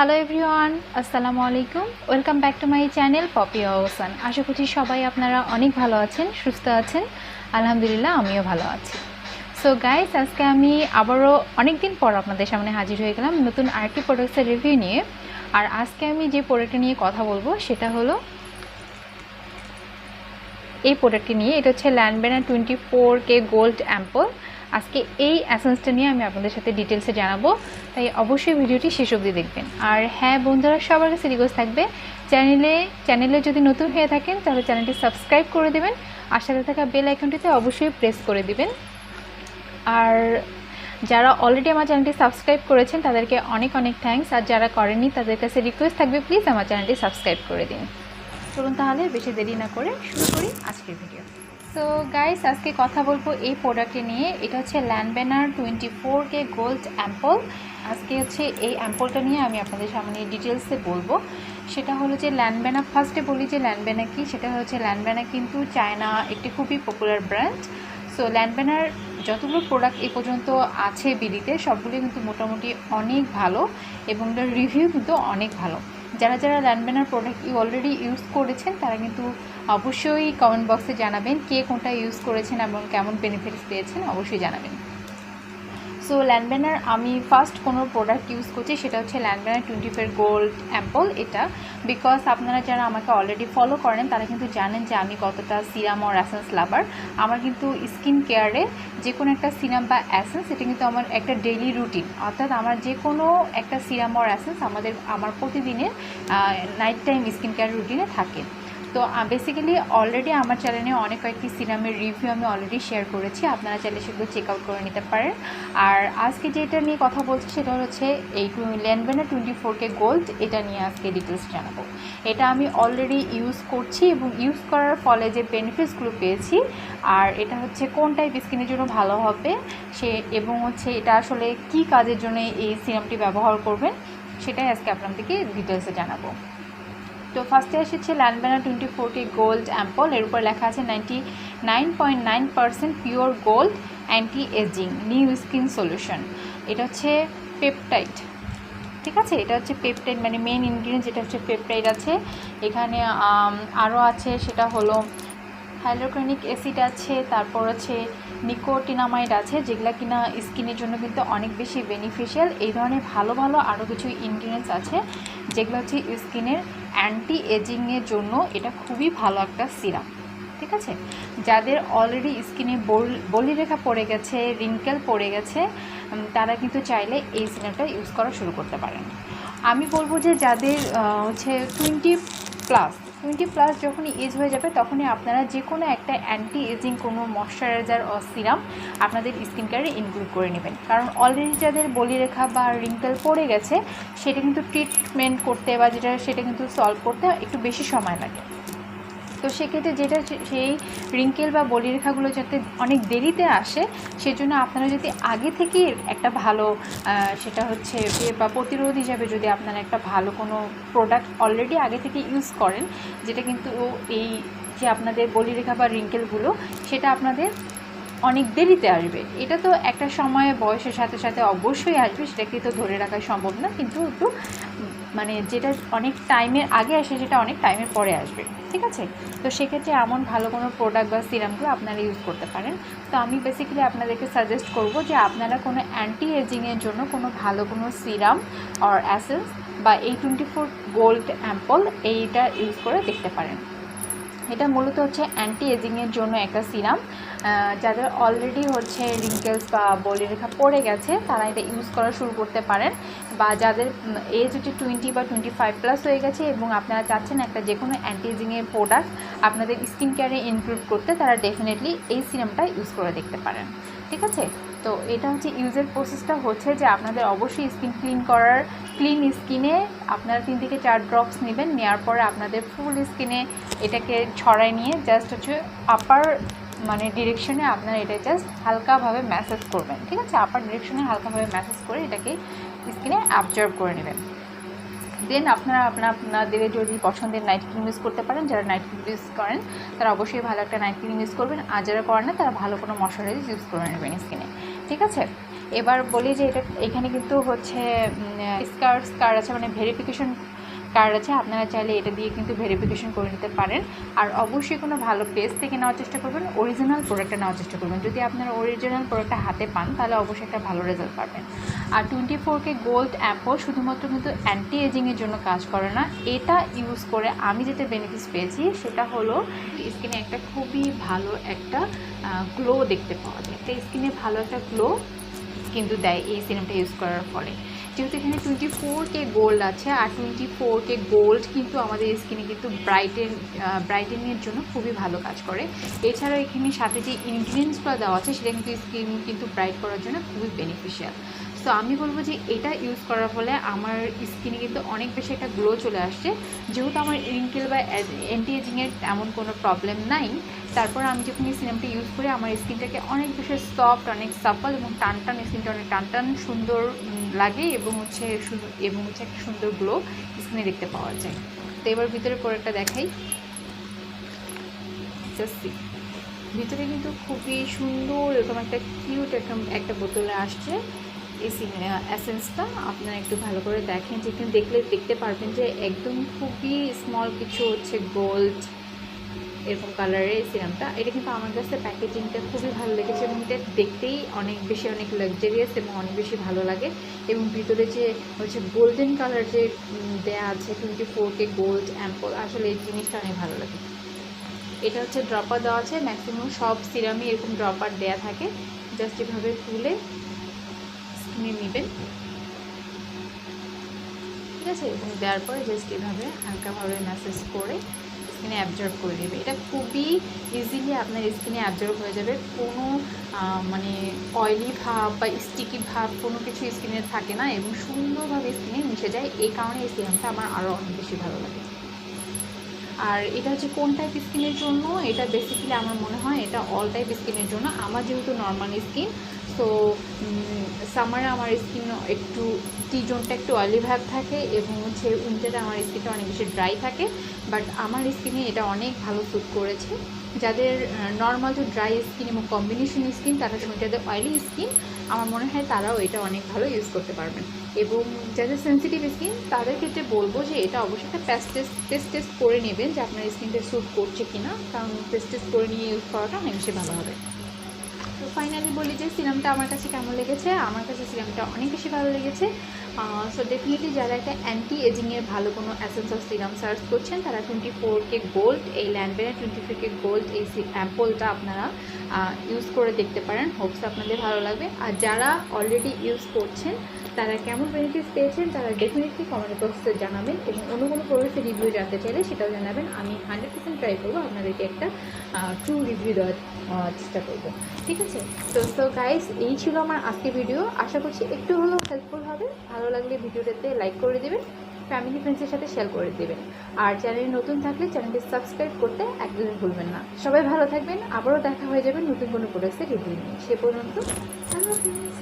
Hello everyone, আসসালামু আলাইকুম। Welcome back to my channel Popy Ahsan. আশা করছি সবাই আপনারা অনেক ভালো আছেন, সুস্থ আছেন। আলহামদুলিল্লাহ, আমিও ভালো আছি। সো গাইস, আজকে আমি আবারও অনেক দিন পর আপনাদের সামনে হাজির হয়ে গেলাম নতুন আরেকটি প্রোডাক্টসের রিভিউ নিয়ে। আর আজকে আমি যে প্রোডাক্টটা নিয়ে কথা বলবো সেটা হলো এই প্রোডাক্টটি নিয়ে। এটা হচ্ছে ল্যানবেনা 24K গোল্ড অ্যাম্পল। আজকে এই এসেন্সটা নিয়ে আমি আপনাদের সাথে ডিটেলসে জানাবো, তাই অবশ্যই ভিডিওটি শেষ অবধি দেখবেন। আর হ্যাঁ বন্ধুরা, সবার কাছে রিকোয়েস্ট থাকবে, চ্যানেলে যদি নতুন হয়ে থাকেন তাহলে চ্যানেলটি সাবস্ক্রাইব করে দেবেন, আর সাথে থাকা বেল আইকনটিতে অবশ্যই প্রেস করে দিবেন। আর যারা অলরেডি আমার চ্যানেলটি সাবস্ক্রাইব করেছেন তাদেরকে অনেক অনেক থ্যাঙ্কস, আর যারা করেননি তাদের কাছে রিকোয়েস্ট থাকবে প্লিজ আমার চ্যানেলটি সাবস্ক্রাইব করে দিন। চলুন তাহলে বেশি দেরি না করে শুরু করি আজকের ভিডিও। সো গাইস, আজকে কথা বলবো এই প্রোডাক্টটি নিয়ে। এটা হচ্ছে ল্যানবেনার 24K গোল্ড অ্যাম্পল। আজকে হচ্ছে এই অ্যাম্পলটা নিয়ে আমি আপনাদের সামনে ডিটেলসে বলবো। সেটা হলো যে ল্যানবেনা, ফার্স্টে বলি যে ল্যানবেনা কি। সেটা হচ্ছে ল্যানবেনা কিন্তু চায়না একটি খুবই পপুলার ব্র্যান্ড। সো ল্যানবেনার যতগুলো প্রোডাক্ট এ পর্যন্ত আছে বিলিতে, সবগুলো কিন্তু মোটামুটি অনেক ভালো এবং এটার রিভিউ কিন্তু অনেক ভালো। যারা ল্যানবেনার প্রোডাক্ট অলরেডি ইউজ করেছেন তারা কিন্তু অবশ্যই কমেন্ট বক্সে জানাবেন কে কোনটা ইউজ করেছেন এবং কেমন বেনিফিটস পেয়েছেন, অবশ্যই জানাবেন। সো ল্যানবেনার আমি ফার্স্ট কোনো প্রোডাক্ট ইউজ করছি, সেটা হচ্ছে ল্যানবেনার 24 গোল্ড অ্যাম্পল। এটা বিকজ আপনারা যারা আমাকে অলরেডি ফলো করেন তারা কিন্তু জানেন যে আমি কতটা সিরাম আর অ্যাসেন্স লাভার। আমার কিন্তু স্কিন কেয়ারে যে কোনো একটা সিরাম বা অ্যাসেন্স, এটা কিন্তু আমার একটা ডেইলি রুটিন। অর্থাৎ আমার যে কোনো একটা সিরাম আর অ্যাসেন্স আমার প্রতিদিনের নাইট টাইম স্কিন কেয়ার রুটিনে থাকে। তো বেসিক্যালি অলরেডি আমার চ্যানেলে অনেক কয়েকটি সিরামের রিভিউ আমি অলরেডি শেয়ার করেছি, আপনারা চাইলে সেগুলো চেক আউট করে নিতে পারেন। আর আজকে যেটা নিয়ে কথা বলছি সেটা হচ্ছে এই ল্যানবেনা 24K গোল্ড। এটা নিয়ে আজকে ডিটেলস জানাবো। এটা আমি অলরেডি ইউজ করছি এবং ইউজ করার ফলে যে বেনিফিটসগুলো পেয়েছি, আর এটা হচ্ছে কোন টাইপ স্কিনের জন্য ভালো হবে এবং হচ্ছে এটা আসলে কি কাজের জন্য এই সিরামটি ব্যবহার করবেন, সেটাই আজকে আপনাদেরকে ডিটেলসে জানাবো। তো ফার্স্টে এসেছে ল্যানবেনা 24K গোল্ড অ্যাম্পল। এর উপর লেখা আছে 99.9% pure gold anti ageing new skin solution. এটা হচ্ছে পেপটাইড, ঠিক আছে। এটা হচ্ছে পেপটাইড, মানে মেইন ইনগ্রিডিয়েন্ট যেটা হচ্ছে পেপটাইড আছে। এখানে আরও আছে, সেটা হলো হাইড্রোক্লোরিক অ্যাসিড আছে, তারপর হচ্ছে নিকোটিনামাইড আছে, যেগুলো কিনা স্কিনের জন্য কিন্তু অনেক বেশি বেনিফিশিয়াল। এই ধরনের ভালো ভালো আরও কিছু ইনগ্রিডিয়েন্টস আছে যেগুলো হচ্ছে স্কিনের অ্যান্টি এজিংয়ের জন্য এটা খুবই ভালো একটা সিরাম, ঠিক আছে। যাদের অলরেডি স্কিনে বলিরেখা পড়ে গেছে, রিঙ্কেল পড়ে গেছে, তারা কিন্তু চাইলে এই সিরামটা ইউজ করা শুরু করতে পারেন। আমি বলবো যে যাদের হচ্ছে 20+ যখনই এজ হয়ে যাবে তখনই আপনারা যে কোনো একটা অ্যান্টি এজিং কোনো ময়শ্চারাইজার ও সিরাম আপনাদের স্কিন কেয়ারে ইনক্লুড করে নেবেন। কারণ অলরেডি যাদের বলিরেখা বা রিঙ্কেল পড়ে গেছে সেটা কিন্তু ট্রিটমেন্ট করতে বা সেটা কিন্তু সলভ করতে একটু বেশি সময় লাগে। তো সেক্ষেত্রে সেই রিঙ্কেল বা বলিরেখাগুলো যাতে অনেক দেরিতে আসে, সেজন্য আপনারা যদি আগে থেকে একটা ভালো সেটা হচ্ছে বা প্রতিরোধ হিসাবে যদি আপনারা একটা ভালো কোনো প্রোডাক্ট অলরেডি আগে থেকে ইউজ করেন, যেটা কিন্তু এই যে আপনাদের বলিরেখা বা রিঙ্কেলগুলো সেটা আপনাদের অনেক দেরিতে আসবে। এটা তো একটা সময়ে বয়সের সাথে সাথে অবশ্যই আসবে, সেটাকে তো ধরে রাখা সম্ভব না, কিন্তু একটু মানে যেটা অনেক টাইমের আগে আসে সেটা অনেক টাইমের পরে আসবে, ঠিক আছে। তো সেক্ষেত্রে এমন ভালো কোনো প্রোডাক্ট বা সিরামগুলো আপনারা ইউজ করতে পারেন। তো আমি বেসিক্যালি আপনাদেরকে সাজেস্ট করব যে আপনারা কোনো অ্যান্টি এজিংয়ের জন্য কোনো ভালো কোনো সিরাম আর অ্যাসেন্স বা এই 24 গোল্ড অ্যাম্পল এইটা ইউজ করে দেখতে পারেন। এটা মূলত হচ্ছে অ্যান্টি এজিংয়ের জন্য একটা সিরাম। যাদের অলরেডি হচ্ছে রিঙ্কেলস বা বলিরেখা পড়ে গেছে তারা এটা ইউজ করা শুরু করতে পারেন, বা যাদের এজ হচ্ছে 20 বা 25+ হয়ে গেছে এবং আপনারা চাচ্ছেন একটা যে কোনো অ্যান্টি এজিংয়ের প্রোডাক্ট আপনাদের স্কিন কেয়ারে ইনক্লুড করতে, তারা ডেফিনেটলি এই সিরামটা ইউজ করে দেখতে পারেন, ঠিক আছে। তো এটা হচ্ছে ইউজের প্রসেসটা হচ্ছে যে আপনাদের অবশ্যই স্কিন ক্লিন স্কিনে আপনারা 3 থেকে 4 ড্রপস নেবেন। নেওয়ার পরে আপনাদের ফুল স্কিনে এটাকে ছড়াই নিয়ে জাস্ট হচ্ছে আপার মানে ডিরেকশনে আপনারা এটা জাস্ট হালকাভাবে ম্যাসাজ করবেন, ঠিক আছে। আপার ডিরেকশনে হালকাভাবে ম্যাসাজ করে এটাকে স্কিনে অ্যাবজর্ব করে নেবেন। দেন আপনারা আপনাদের যদি পছন্দের নাইট ক্রিম ইউজ করতে পারেন। যারা নাইট ক্রিম ইউজ করেন তারা অবশ্যই ভালো একটা নাইট ক্রিম ইউজ করবেন, আর যারা করেন না তারা ভালো কোনো ময়শ্চারাইজার ইউজ করে নেবেন স্কিনে, ঠিক আছে। এবার বলি যে এটা এখানে কিন্তু হচ্ছে কার্ড আছে, মানে ভেরিফিকেশন কার্ড আছে। আপনারা চাইলে এটা দিয়ে কিন্তু ভেরিফিকেশন করে নিতে পারেন। আর অবশ্যই কোনো ভালো পেজ থেকে নেওয়ার চেষ্টা করবেন, অরিজিনাল প্রোডাক্টটা নেওয়ার চেষ্টা করবেন। যদি আপনারা অরিজিনাল প্রোডাক্টটা হাতে পান তাহলে অবশ্যই একটা ভালো রেজাল্ট পাবেন। আর 24K গোল্ড অ্যাম্পল শুধুমাত্র কিন্তু অ্যান্টি এজিংয়ের জন্য কাজ করে না, এটা ইউজ করে আমি যেটা বেনিফিটস পেয়েছি সেটা হলো স্কিনে একটা খুবই ভালো একটা গ্লো দেখতে পাওয়া যায়। একটা স্কিনে ভালো একটা গ্লো কিন্তু দেয় এই সিরামটা ইউজ করার ফলে। যেহেতু এখানে 24K গোল্ড আছে, আর 24K গোল্ড কিন্তু আমাদের স্কিনে কিন্তু ব্রাইটেনিংয়ের জন্য খুবই ভালো কাজ করে। এছাড়াও এখানে সাথে যে ইনগ্রিডিয়েন্টসগুলো দেওয়া আছে সেটা কিন্তু স্কিন কিন্তু ব্রাইট করার জন্য খুবই বেনিফিশিয়াল। সো আমি বলবো যে এটা ইউজ করার ফলে আমার স্কিনে কিন্তু অনেক বেশি একটা গ্লো চলে আসছে। যেহেতু আমার রিঙ্কেল বা অ্যান্টি এজিংয়ের এমন কোনো প্রবলেম নাই, তারপর আমি যখন এই সিরামটা ইউজ করি আমার স্কিনটাকে অনেক বেশি সফট, অনেক সাপল এবং টানটান, স্কিনটা অনেক টানটান সুন্দর লাগে এবং হচ্ছে একটা সুন্দর গ্লো স্কিনে দেখতে পাওয়া যায়। তো এবার ভিতরে প্রোডাক্টটা দেখাই। ভিতরে কিন্তু খুবই সুন্দর এরকম একটা কিউট একটা বোতলে আসছে এই এসেন্সটা। আপনারা একটু ভালো করে দেখেন, যেখানে দেখতে পারবেন যে একদম খুবই স্মল কিছু হচ্ছে গোল্ড এরকম কালারের সিরামটা। এটা কিন্তু আমার কাছে প্যাকেজিংটা খুবই ভালো লেগেছে এবং এটা দেখতেই অনেক লাক্সারিয়াস এবং অনেক বেশি ভালো লাগে। এবং ভিতরে যে হচ্ছে গোল্ডেন কালার যে দেয়া আছে 24K গোল্ড অ্যাম্পল, আসলে এই জিনিসটা অনেক ভালো লাগে। এটা হচ্ছে ড্রপার দেওয়া আছে, ম্যাক্সিমাম সব সিরামই এরকম ড্রপার দেয়া থাকে। জাস্ট এভাবে তুলে স্কিনে নেবেন, ঠিক আছে, এবং দেওয়ার পরে জাস্ট এভাবে হালকাভাবে ম্যাসেজ করে স্কিনে অ্যাবজর্ব করে নেবে। এটা খুবই ইজিলি আপনার স্কিনে অ্যাবজর্ব হয়ে যাবে। কোনো মানে অয়েলি ভাব বা স্টিকি ভাব কোনো কিছু স্কিনে থাকে না এবং সুন্দরভাবে স্কিনে মিশে যায়। এই কারণে এই সিরামটা আমার আরও অনেক বেশি ভালো লাগে। আর এটা হচ্ছে কোন টাইপ স্কিনের জন্য, এটা বেসিক্যালি আমার মনে হয় এটা অল টাইপ স্কিনের জন্য। আমার যেহেতু নর্মাল স্কিন, সো সামারে আমার স্কিন একটু টি-জোনটা একটু অয়েলি ভাব থাকে এবং হচ্ছে উইন্টারে আমার স্কিনটা অনেক বেশি ড্রাই থাকে। বাট আমার স্কিনে এটা অনেক ভালো স্যুট করেছে। যাদের নর্মাল টু ড্রাই স্কিন এবং কম্বিনেশন স্কিন, তারা যাদের অয়েলি স্কিন, আমার মনে হয় তারাও এটা অনেক ভালো ইউজ করতে পারবেন। এবং যাদের সেন্সিটিভ স্কিন তাদের ক্ষেত্রে বলবো যে এটা অবশ্যই একটা টেস্ট করে নেবেন যে আপনার স্কিনটা স্যুট করছে কিনা, কারণ টেস্ট করে নিয়ে ইউজ করাটা অনেক বেশি ভালো হবে। তো ফাইনালি বলি যে সিরামটা আমার কাছে কেমন লেগেছে। আমার কাছে সিরামটা অনেক বেশি ভালো লেগেছে। সো ডেফিনেটলি যারা একটা অ্যান্টি এজিংয়ের ভালো কোনো এসেন্স অফ সিরাম সার্চ করছেন তারা 24K গোল্ড, এই ল্যান্ডবেনা 24K গোল্ড এই অ্যাম্পলটা আপনারা ইউজ করে দেখতে পারেন। হোপস আপনাদের ভালো লাগবে। আর যারা অলরেডি ইউজ করছেন তারা কেমন বেনিফিটস পেয়েছেন তারা ডেফিনেটলি কমেন্ট বক্সে জানাবেন এবং অন্য কোনো প্রোডাক্টের রিভিউ জানতে চাইলে সেটাও জানাবেন। আমি 100% ট্রাই করবো আপনাদেরকে একটা ট্রু রিভিউ দেওয়ার চেষ্টা করবো, ঠিক আছে। তো গাইস, এই ছিল আমার আজকে ভিডিও। আশা করছি একটু হলেও হেল্পফুল হবে। ভালো লাগলে ভিডিওটাতে লাইক করে দেবেন, ফ্যামিলি ফ্রেন্ডসের সাথে শেয়ার করে দেবেন। আর চ্যানেলে নতুন থাকলে চ্যানেলটি সাবস্ক্রাইব করতে একদমই ভুলবেন না। সবাই ভালো থাকবেন, আবারও দেখা হয়ে যাবে নতুন কোনো প্রোডাক্টের রিভিউ নিয়ে। সে পর্যন্ত আল্লাহ হাফেজ।